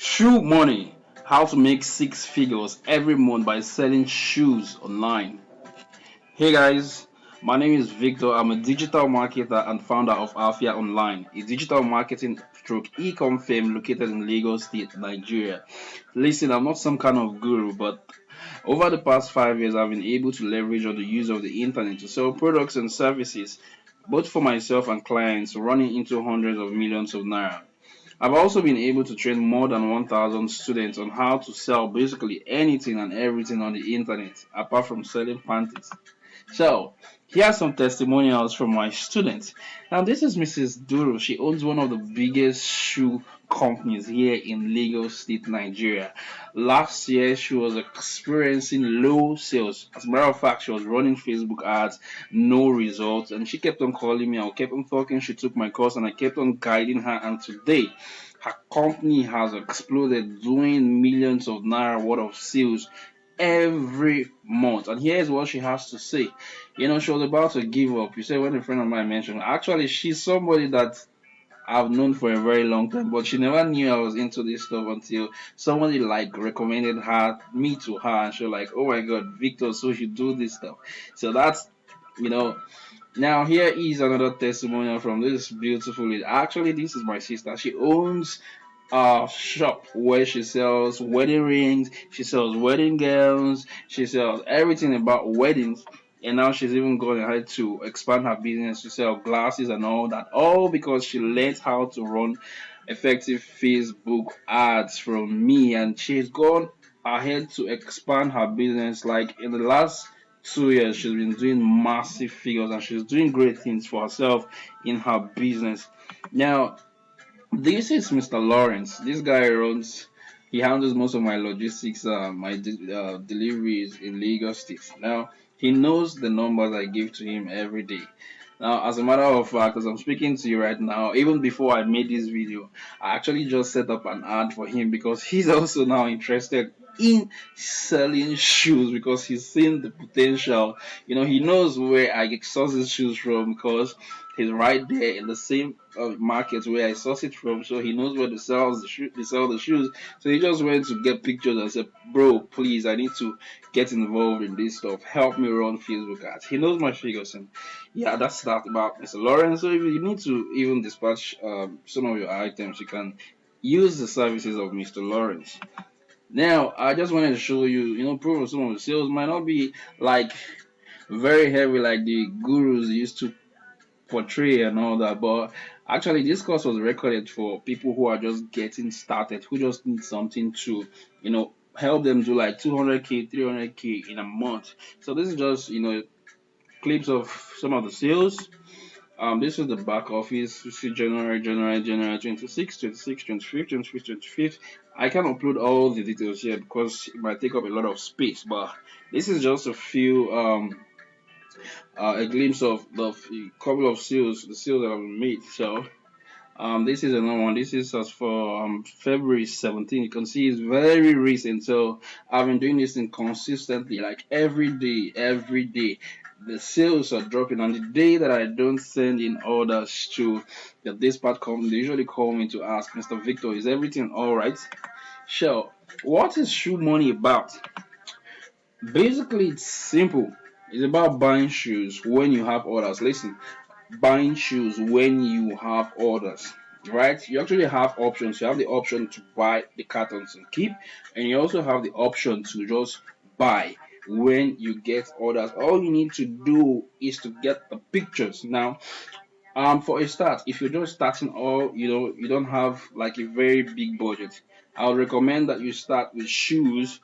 True money. How to make six figures every month by selling shoes online. Hey guys, my name is Victor. I'm a digital marketer and founder of Alphia Online, a digital marketing stroke e-com firm located in Lagos State, Nigeria. Listen, I'm not some kind of guru, but over the past 5 years, I've been able to leverage on the use of the internet to sell products and services, both for myself and clients, running into hundreds of millions of naira. I've also been able to train more than 1,000 students on how to sell basically anything and everything on the internet, apart from selling panties. So, here are some testimonials from my students. Now, this is Mrs. Duro. She owns one of the biggest shoe companies here in Lagos State, Nigeria. Last year, she was experiencing low sales. As a matter of fact, she was running Facebook ads, no results, and she kept on calling me. I kept on talking. She took my course, and I kept on guiding her. And today, her company has exploded, doing millions of naira worth of sales every month. And here's what she has to say. She was about to give up. You said when a friend of mine mentioned, actually, she's somebody that I've known for a very long time, but she never knew I was into this stuff until somebody like recommended me to her, and she was like, "Oh my God, Victor, so you do this stuff." So that's you know. Now here is another testimonial from this beautiful lady. Actually, this is my sister. She owns a shop where she sells wedding rings, she sells wedding gowns, she sells everything about weddings. And now she's even gone ahead to expand her business to sell glasses and all that, all because she learned how to run effective Facebook ads from me. And she's gone ahead to expand her business. Like in the last 2 years, she's been doing massive figures and she's doing great things for herself in her business. Now, this is Mr. Lawrence. This guy runs, he handles most of my logistics, deliveries in Lagos State. Now, he knows the numbers I give to him every day. Now, as a matter of fact, as I'm speaking to you right now, even before I made this video, I actually just set up an ad for him because he's also now interested in selling shoes because he's seen the potential. He knows where I source his shoes from because he's right there in the same market where I source it from, so he knows where they sell the shoes. So he just went to get pictures and said, "Bro, please, I need to get involved in this stuff. Help me run Facebook ads." He knows my figures, and yeah, that's that about Mr. Lawrence. So if you need to even dispatch some of your items, you can use the services of Mr. Lawrence. Now, I just wanted to show you, proof of some of the sales might not be like very heavy like the gurus used to portray and all that, but actually this course was recorded for people who are just getting started, who just need something to, help them do like 200k, 300k in a month. So this is just, clips of some of the sales. This is the back office. You see January 26, 26, 25th, 25th, 25th. I can upload all the details here because it might take up a lot of space, but this is just a few a glimpse of the couple of sales, the sales that I've made. So this is another one. This is as for February 17. You can see it's very recent. So I've been doing this thing consistently, like every day, every day. The sales are dropping. On the day that I don't send in orders to the dispatch company, they usually call me to ask, "Mr. Victor, is everything all right?" Sure. What is shoe money about? Basically, it's simple. It's about buying shoes when you have orders. Listen, buying shoes when you have orders, right? You actually have options. You have the option to buy the cartons and keep, and you also have the option to just buy when you get orders. All you need to do is to get the pictures. Now, for a start, if you're just starting or you don't have like a very big budget, I would recommend that you start with shoes,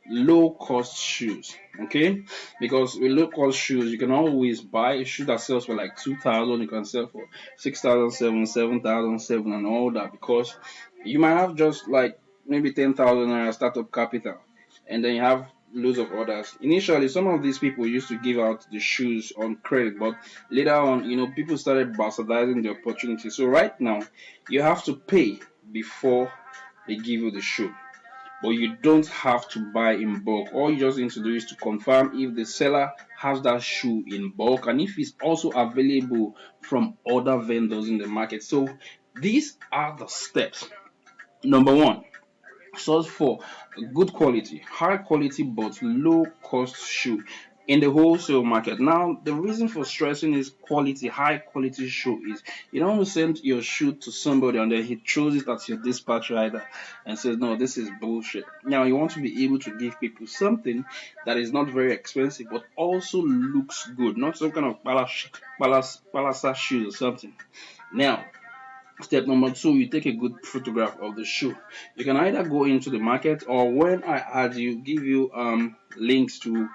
low cost shoes, okay? Because with low cost shoes you can always buy a shoe that sells for like 2,000, you can sell for 6,007, 7,007 and all that, because you might have just like maybe 10,000 naira startup capital, and then you have loads of orders. Initially, some of these people used to give out the shoes on credit, but later on, people started bastardizing the opportunity. So right now, you have to pay before they give you the shoe, but you don't have to buy in bulk. All you just need to do is to confirm if the seller has that shoe in bulk and if it's also available from other vendors in the market. So these are the steps. Number one, Source for good quality, high quality but low cost shoe in the wholesale market. Now, the reason for stressing is quality, high quality shoe is you don't want to send your shoe to somebody and then he throws it at your dispatch rider and says, no, this is bullshit. Now, you want to be able to give people something that is not very expensive but also looks good, not some kind of palasa shoes or something. Now, step number two, you take a good photograph of the shoe. You can either go into the market or when I add you, give you links to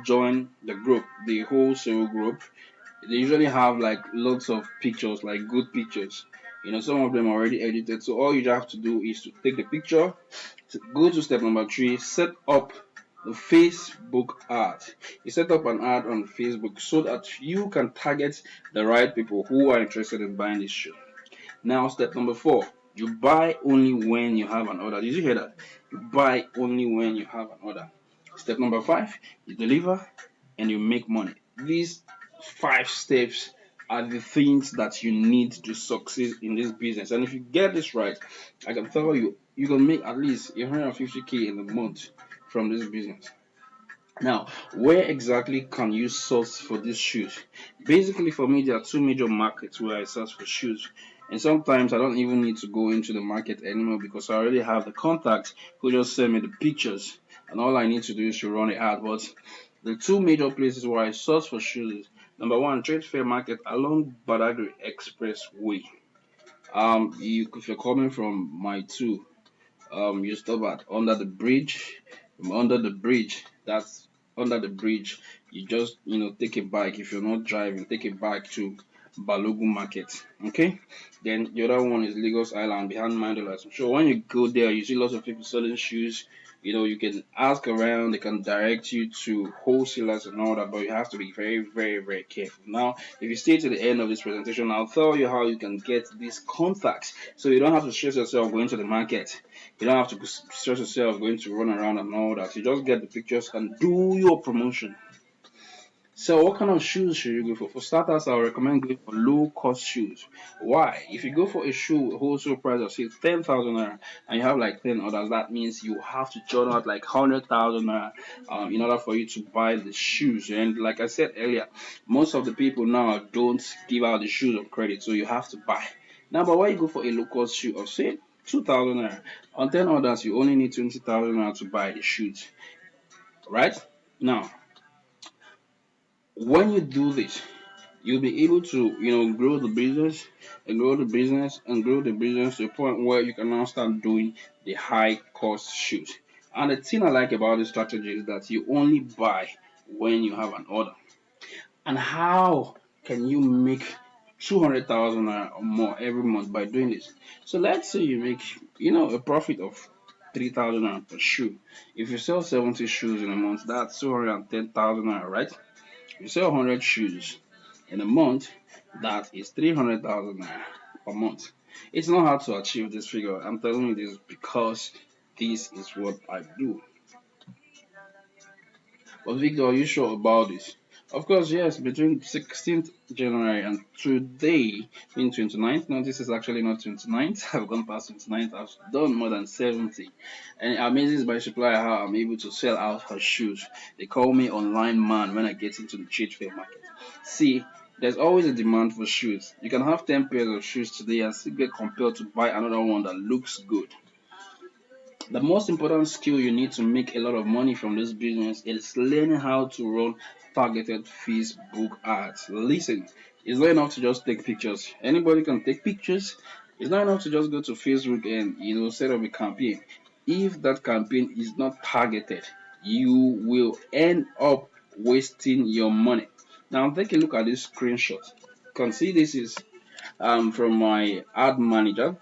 join the group, the wholesale group. They usually have like lots of pictures, like good pictures. Some of them are already edited. So all you have to do is to take the picture, to go to step number three, set up the Facebook ad. You set up an ad on Facebook so that you can target the right people who are interested in buying this shoe. Now, step number four, you buy only when you have an order. Did you hear that? You buy only when you have an order. Step number five, you deliver and you make money. These five steps are the things that you need to succeed in this business. And if you get this right, I can tell you, you can make at least 150K in a month from this business. Now, where exactly can you source for these shoes? Basically, for me, there are two major markets where I source for shoes. And sometimes I don't even need to go into the market anymore because I already have the contacts who just send me the pictures. And all I need to do is to run the ad. But the two major places where I source for shoes is number one, Trade Fair Market along Badagry Expressway. If you're coming from my two, you stop at under the bridge. From under the bridge, that's under the bridge. You just take a bike. If you're not driving, take a bike to Balogun Market. Okay. Then the other one is Lagos Island behind Mandela. So when you go there, you see lots of people selling shoes. You can ask around. They can direct you to wholesalers and all that, but you have to be very, very, very careful. Now, if you stay to the end of this presentation, I'll tell you how you can get these contacts, so you don't have to stress yourself going to the market. You don't have to stress yourself going to run around and all that. You just get the pictures and do your promotion. So what kind of shoes should you go for? For starters, I would recommend going for low cost shoes. Why? If you go for a shoe with wholesale price of say 10,000 naira and you have like 10 orders, that means you have to churn out like 100,000 naira in order for you to buy the shoes. And like I said earlier, most of the people now don't give out the shoes on credit, so you have to buy. Now, but why you go for a low cost shoe of say 2,000 naira? On 10 orders, you only need 20,000 naira to buy the shoes. Right? Now, when you do this, you'll be able to grow the business and grow the business and grow the business to a point where you can now start doing the high cost shoes. And the thing I like about this strategy is that you only buy when you have an order. And how can you make 200,000 or more every month by doing this? So let's say you make a profit of 3,000 per shoe. If you sell 70 shoes in a month, that's 210,000, right? You sell 100 shoes in a month, that is 300,000 naira per month. It's not hard to achieve this figure. I'm telling you this because this is what I do. But Victor, are you sure about this? Of course, yes, between 16th January and today, being 29th. No, this is actually not 29th. I've gone past 29th. I've done more than 70. And it amazes by supply how I'm able to sell out her shoes. They call me online man when I get into the trade fair market. See, there's always a demand for shoes. You can have 10 pairs of shoes today and still get compelled to buy another one that looks good. The most important skill you need to make a lot of money from this business is learning how to run targeted Facebook ads. Listen, it's not enough to just take pictures. Anybody can take pictures. It's not enough to just go to Facebook and set up a campaign. If that campaign is not targeted, you will end up wasting your money. Now take a look at this screenshot. You can see this is from my ad manager.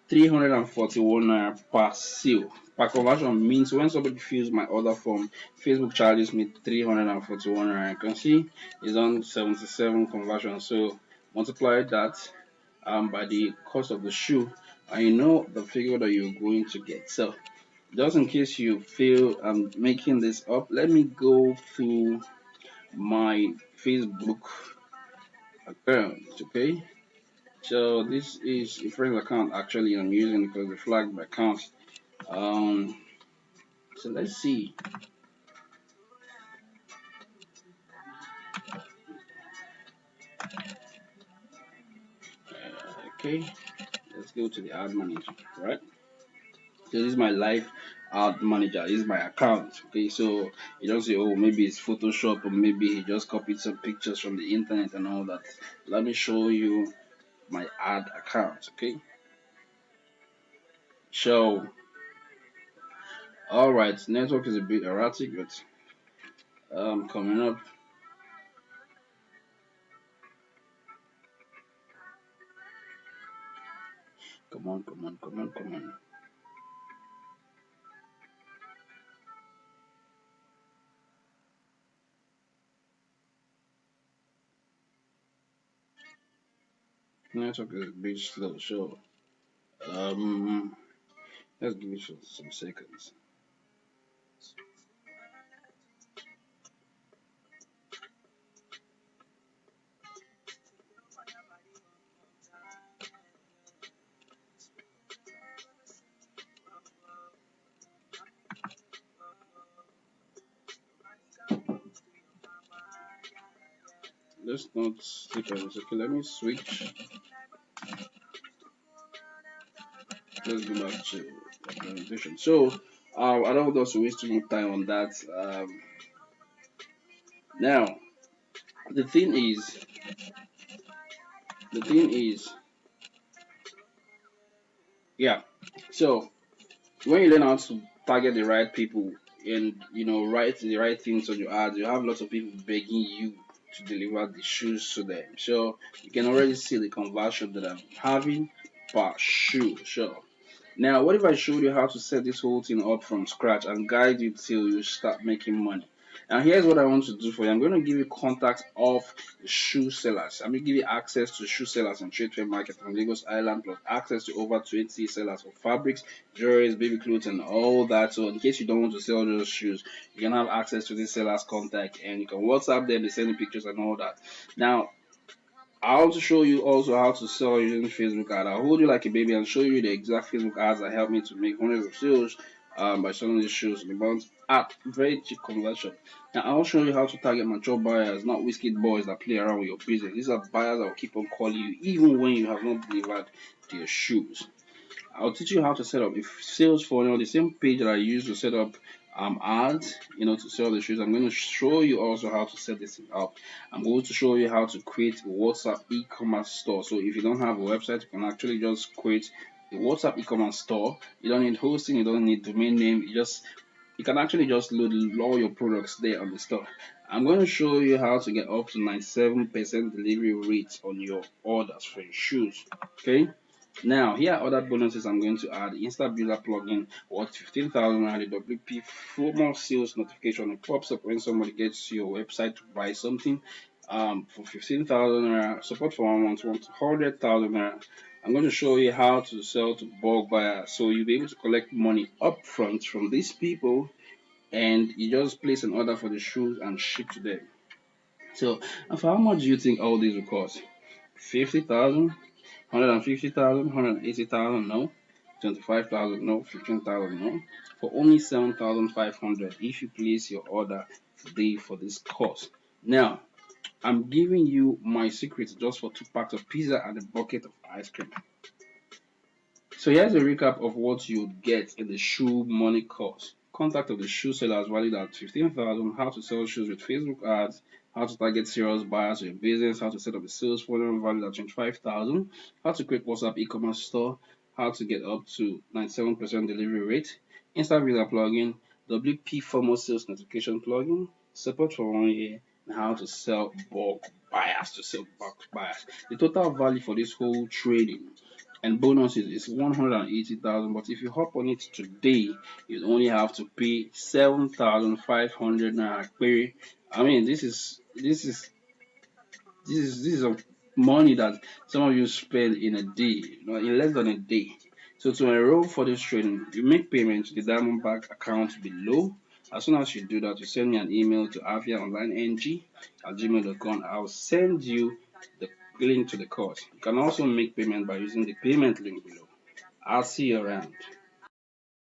341 naira per sale. Per conversion means when somebody fills my order form, Facebook charges me 341 naira. You can see it's on 77 conversion. So multiply that by the cost of the shoe, and you know the figure that you're going to get. So just in case you feel I'm making this up, let me go to my Facebook account. Okay. So this is a friend account actually I'm using because they flagged my account. Um, so let's see. Okay, let's go to the ad manager, right? So this is my live ad manager. This is my account. Okay, so you don't say, oh, maybe it's Photoshop or maybe he just copied some pictures from the internet and all that. Let me show you my ad account. Okay, so all right, network is a bit erratic, but coming up. Come on, come on, come on, come on. Network is a bit slow, so um, let's give it some seconds. Let's not stick on this. Okay, let me switch. Let's go back to the presentation. So, I don't want us to waste too much time on that. Now, the thing is, the thing is, yeah. So, when you learn how to target the right people and write the right things on your ads, you have lots of people begging you to deliver the shoes to them. So, you can already see the conversion that I'm having per shoe. Sure. Now, what if I showed you how to set this whole thing up from scratch and guide you till you start making money? And here's what I want to do for you. I'm going to give you contact of shoe sellers. I'm going to give you access to shoe sellers and trade fair market from Lagos Island, plus access to over 20 sellers of fabrics, jewelries, baby clothes, and all that. So, in case you don't want to sell those shoes, you can have access to these sellers' contact and you can WhatsApp them, they send you pictures and all that. Now, I want to show you also how to sell using Facebook ad. I'll hold you like a baby and show you the exact Facebook ads that help me to make hundreds of sales by selling these shoes in a month at very cheap conversion. Now I'll show you how to target mature buyers, not whiskey boys that play around with your business. These are buyers that will keep on calling you even when you have not delivered their shoes. I'll teach you how to set up a sales funnel, the same page that I use to set up ads, to sell the shoes. I'm going to show you also how to set this up. I'm going to show you how to create a WhatsApp e-commerce store. So if you don't have a website, you can actually just create a WhatsApp e-commerce store. You don't need hosting, you don't need domain name. You can actually just load all your products there on the store. I'm going to show you how to get up to 97% delivery rate on your orders for your shoes. Okay. Now, here are other bonuses I'm going to add. Insta Builder plugin worth 15,000 naira. The WP formal sales notification. It pops up when somebody gets to your website to buy something. For 15,000 naira. Support for 1 month, 100,000 naira. I'm going to show you how to sell to bulk buyers. So you'll be able to collect money upfront from these people and you just place an order for the shoes and ship to them. So, and for how much do you think all these will cost? 50,000? 150,000, 180,000, no. 25,000, no. 15,000, no. For only 7,500 if you place your order today for this course. Now, I'm giving you my secret just for 2 packs of pizza and a bucket of ice cream. So here's a recap of what you get in the shoe money course. Contact of the shoe sellers valued at 15,000, how to sell shoes with Facebook ads, how to target serious buyers for your business, how to set up a sales funnel valued at 25,000, how to create WhatsApp e-commerce store, how to get up to 97% delivery rate, Insta Visa plugin, WP formal sales notification plugin, support for 1 year, and how to sell bulk buyers to sell bulk buyers. The total value for this whole trading and bonuses is 180,000, but if you hop on it today you only have to pay 7,500 naira query. I mean, this is a money that some of you spend in a day, in less than a day. So to enroll for this training, you make payment to the Diamond Bank account below. As soon as you do that, you send me an email to afiaonlineng@gmail.com. I'll send you the link to the course. You can also make payment by using the payment link below. I'll see you around.